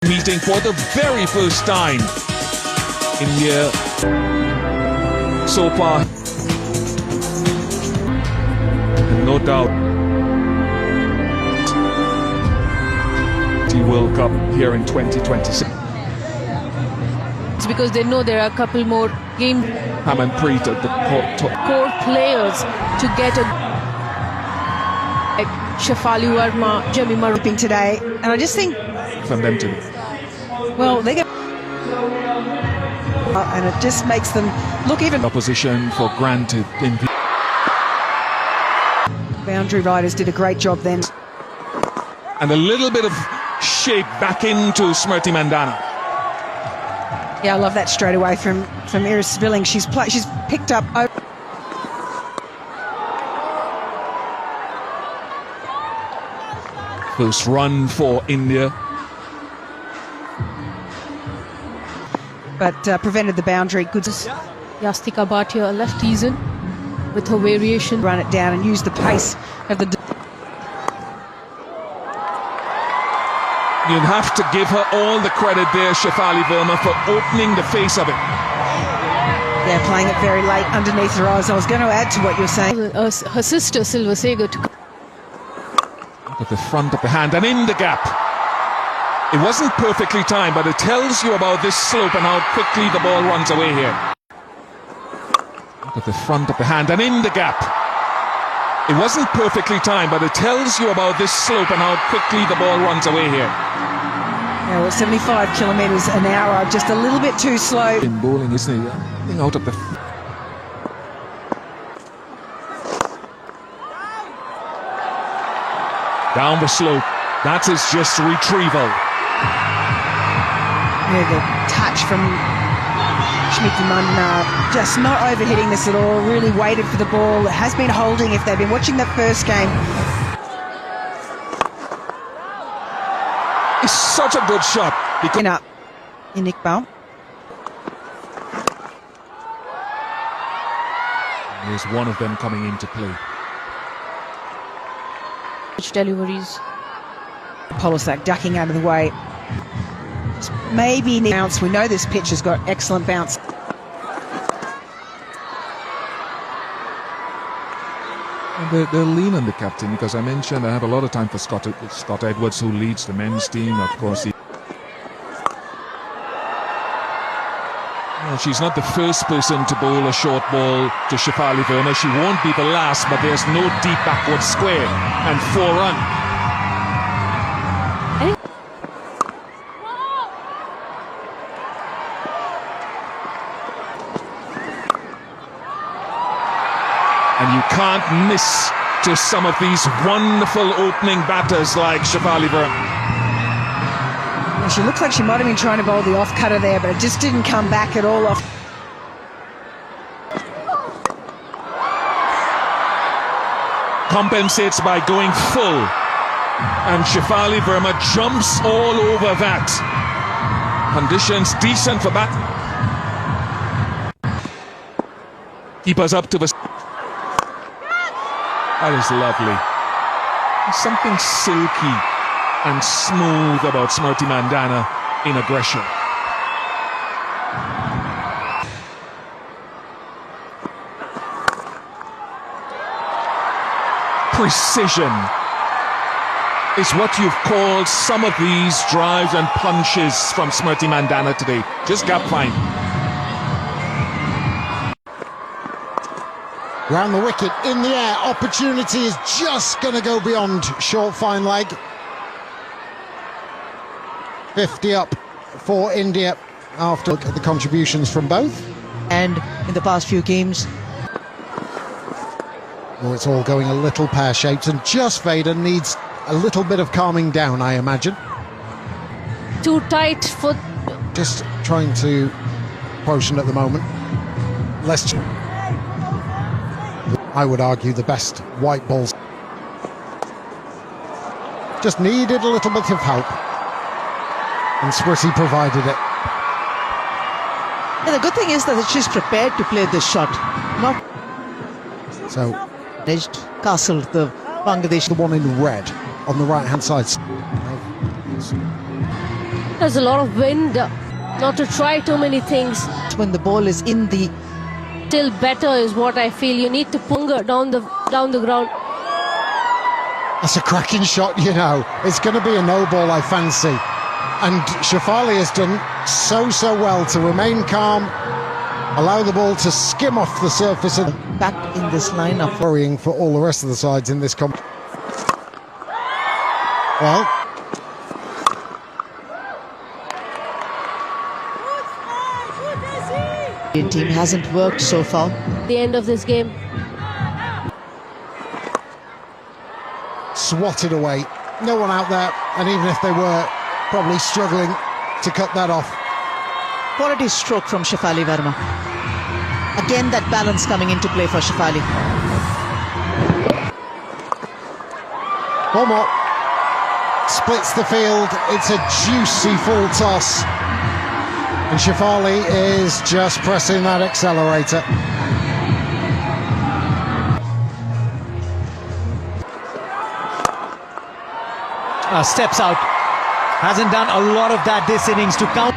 Meeting for the very first time. India so far, and no doubt, the World Cup here in 2026. It's because they know there are a couple more game Hamanpreet at the core players to get a like Shafali Verma, Jemimah today, and I just think from them to well they get and it just makes them look even. opposition for granted in the Boundary riders did a great job then, and a little bit of shape back into Smriti Mandhana. yeah, I love that straight away from Iris Villing. She's picked up First run for India, but prevented the boundary. Good Yastika Bhatia, a left season with her variation. run it down and use the pace of the. you'd have to give her all the credit there, Shafali Verma, for opening the face of it. They're playing it very late underneath her eyes. I was going to add to what you're saying. Her sister Silva Segar to At the front of the hand and in the gap. It wasn't perfectly timed, but it tells you about this slope and how quickly the ball runs away here. At the front of the hand and in the gap. It wasn't perfectly timed, but it tells you about this slope and how quickly the ball runs away here. Yeah, well, 75 kilometres an hour, just a little bit too slow. In bowling, isn't he? Thing out of the... down the slope. That is just retrieval. Yeah, the touch from Smriti Mandhana, just not overhitting this at all, really waited for the ball. It has been holding if they've been watching that first game. It's such a good shot. In Iqbal. There's one of them coming into play. deliveries. Polisak ducking out of the way. Just maybe bounce. We know this pitch has got excellent bounce. And they'll lean on the captain, because I mentioned I have a lot of time for Scott Edwards, who leads the men's team. Of course, she's not the first person to bowl a short ball to Shafali Verma. She won't be the last, but there's no deep backward square and 4 run. And you can't miss to some of these wonderful opening batters like Shafali Verma. She looks like she might have been trying to bowl the off-cutter there, but it just didn't come back at all off. Compensates by going full. And Shafali Verma jumps all over that. Conditions decent for bat. Keepers up to the... That is lovely. There's something silky and smooth about Smriti Mandhana in aggression. Precision is what you've called some of these drives and punches from Smriti Mandhana today. Just gap fine. Round the wicket, in the air, opportunity is just going to go beyond short fine leg. 50 up for India after the contributions from both. And in the past few games. Oh, it's all going a little pear-shaped, and just Vader needs a little bit of calming down, I imagine. Too tight for... Just trying to quotient at the moment. Less... I would argue the best white balls. Just needed a little bit of help. And Smriti provided it. Yeah, the good thing is that she's prepared to play this shot. Not so Castle, the Bangladesh. The one in red on the right hand side. There's a lot of wind, not to try too many things. When the ball is in the... Still better is what I feel. You need to punger down the ground. That's a cracking shot, you know. It's going to be a no ball, I fancy. And Shafali has done so well to remain calm, allow the ball to skim off the surface. Back in this lineup. Worrying for all the rest of the sides in this competition. Well, the team hasn't worked so far. The end of this game. swatted away. No one out there, and even if they were, probably struggling to cut that off. Quality stroke from Shafali Verma. Again, that balance coming into play for Shafali. One more. Splits the field. It's a juicy full toss. And Shafali is just pressing that accelerator. Steps out. Hasn't done a lot of that this innings to count.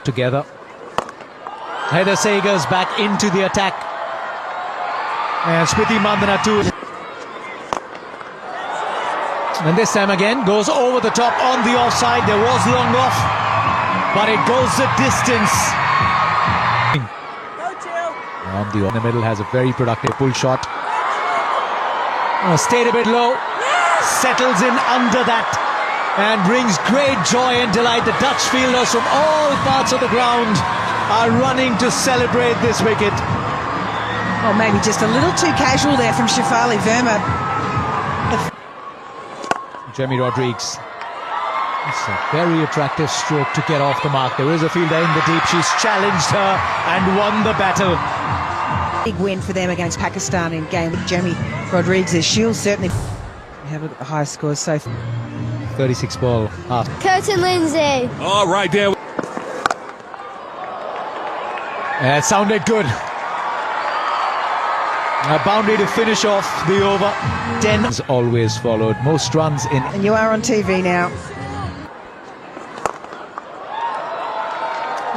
Together. Heather Sager's back into the attack. And Smriti Mandhana too. And this time again goes over the top on the offside. There was long off, but it goes the distance. In the middle has a very productive pull shot. Stayed a bit low, settles in under that, and brings great joy and delight. The Dutch fielders from all parts of the ground are running to celebrate this wicket. Or maybe just a little too casual there from Shafali Verma. Jamie Rodrigues. It's a very attractive stroke to get off the mark. There is a fielder in the deep. She's challenged her and won the battle. Big win for them against Pakistan in game with Jamie Rodrigues. She'll certainly have a look at the high scores so far. 36 ball half. Curtin Lindsay. Oh, right there. It sounded good. A boundary to finish off the over. 10 is always followed. Most runs in. And you are on TV now.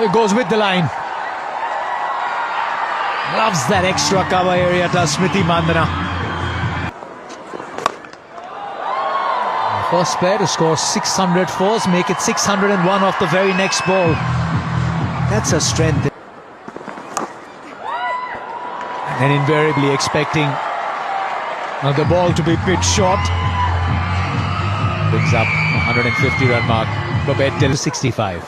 It goes with the line. Loves that extra cover area, does Smriti Mandhana. First player to score 600 fours, make it 601 off the very next ball. That's a strength. And invariably expecting the ball to be pitched short. Brings up 150 run mark. Babette till 65.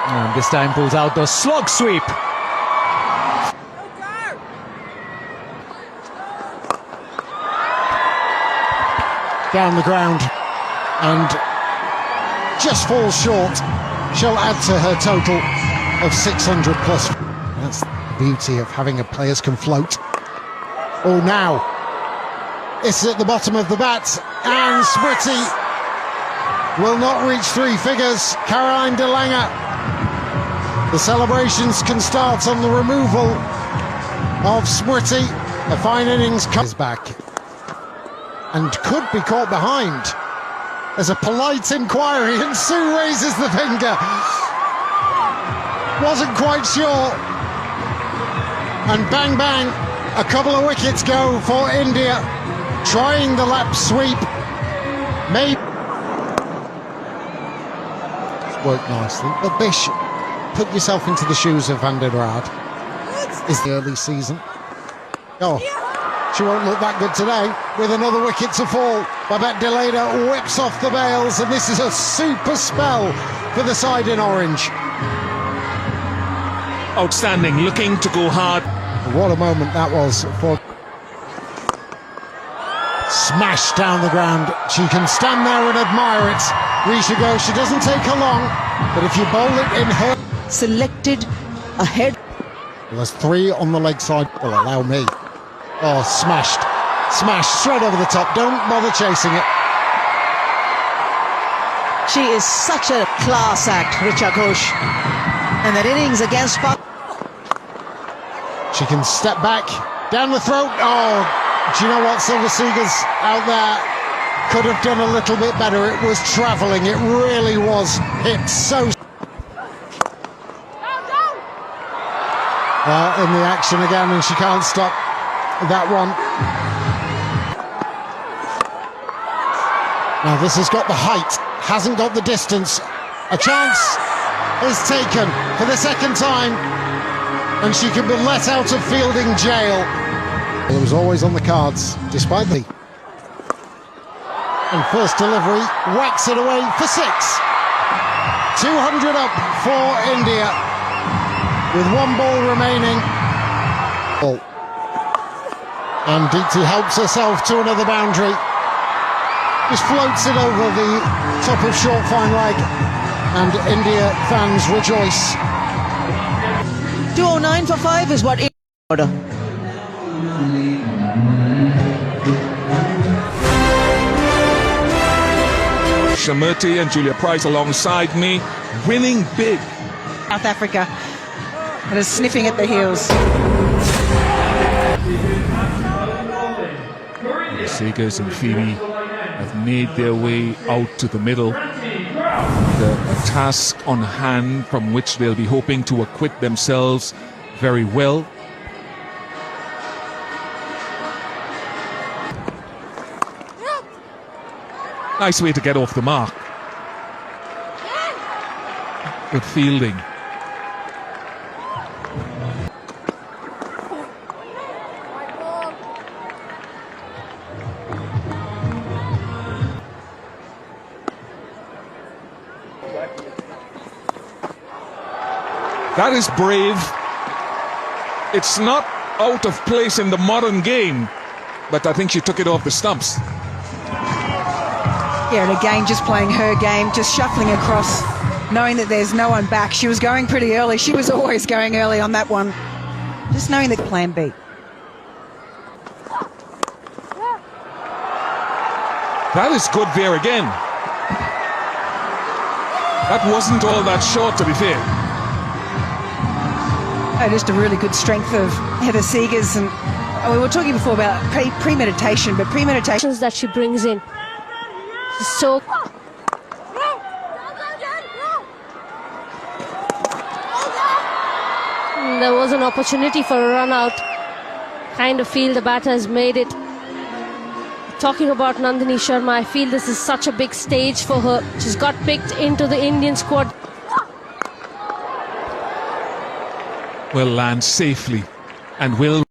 And this time pulls out the slog sweep. Down the ground and just falls short. She'll add to her total of 600 plus. That's the beauty of having a players can float. Oh, now it's at the bottom of the bat, and Smriti will not reach three figures. Caroline de Lange. The celebrations can start on the removal of Smriti. A fine innings is back and could be caught behind. There's a polite inquiry and Sue raises the finger. Wasn't quite sure. And bang bang, a couple of wickets go for India. Trying the lap sweep. Maybe it's worked nicely. But Bish, put yourself into the shoes of Van der Raad. It's the early season. Oh, she won't look that good today with another wicket to fall. Babette Deleda whips off the bails, and this is a super spell for the side in orange. Outstanding, looking to go hard. What a moment that was for. Smashed down the ground. She can stand there and admire it. Risha goes, she doesn't take her long, but if you bowl it in her. Selected ahead. Well, there's three on the leg side. Well, allow me. Oh, smashed. Smashed straight over the top. Don't bother chasing it. She is such a class act, Richa Ghosh. And that innings against Pak. She can step back, down the throat. Oh, do you know what, Silver Seagulls out there? could have done a little bit better. It was travelling, it really was hit so... in the action again, and she can't stop that one. Now this has got the height, hasn't got the distance. A chance is taken for the second time, and she can be let out of fielding jail. It was always on the cards, despite the... And first delivery, whacks it away for 6. 200 up for India, with 1 ball remaining. And Deepti helps herself to another boundary. Just floats it over the top of short fine leg, and India fans rejoice. 209 for 5 is what order. Shamurti and Julia Price alongside me, winning big. South Africa that is sniffing at the heels. Seegers and Phoebe have made their way out to the middle. A task on hand from which they'll be hoping to acquit themselves very well. Nice way to get off the mark. Good fielding. That is brave. It's not out of place in the modern game, but I think she took it off the stumps. Yeah, and again, just playing her game, just shuffling across, knowing that there's no one back. She was going pretty early. She was always going early on that one. Just knowing that plan B. That is good there again. That wasn't all that short, to be fair. Just a really good strength of Heather Seegers, and we were talking before about premeditation, but premeditation That she brings in. So there was an opportunity for a run out. Kind of feel the batter has made it. Talking about Nandini Sharma, I feel this is such a big stage for her. She's got picked into the Indian squad. Will land safely and will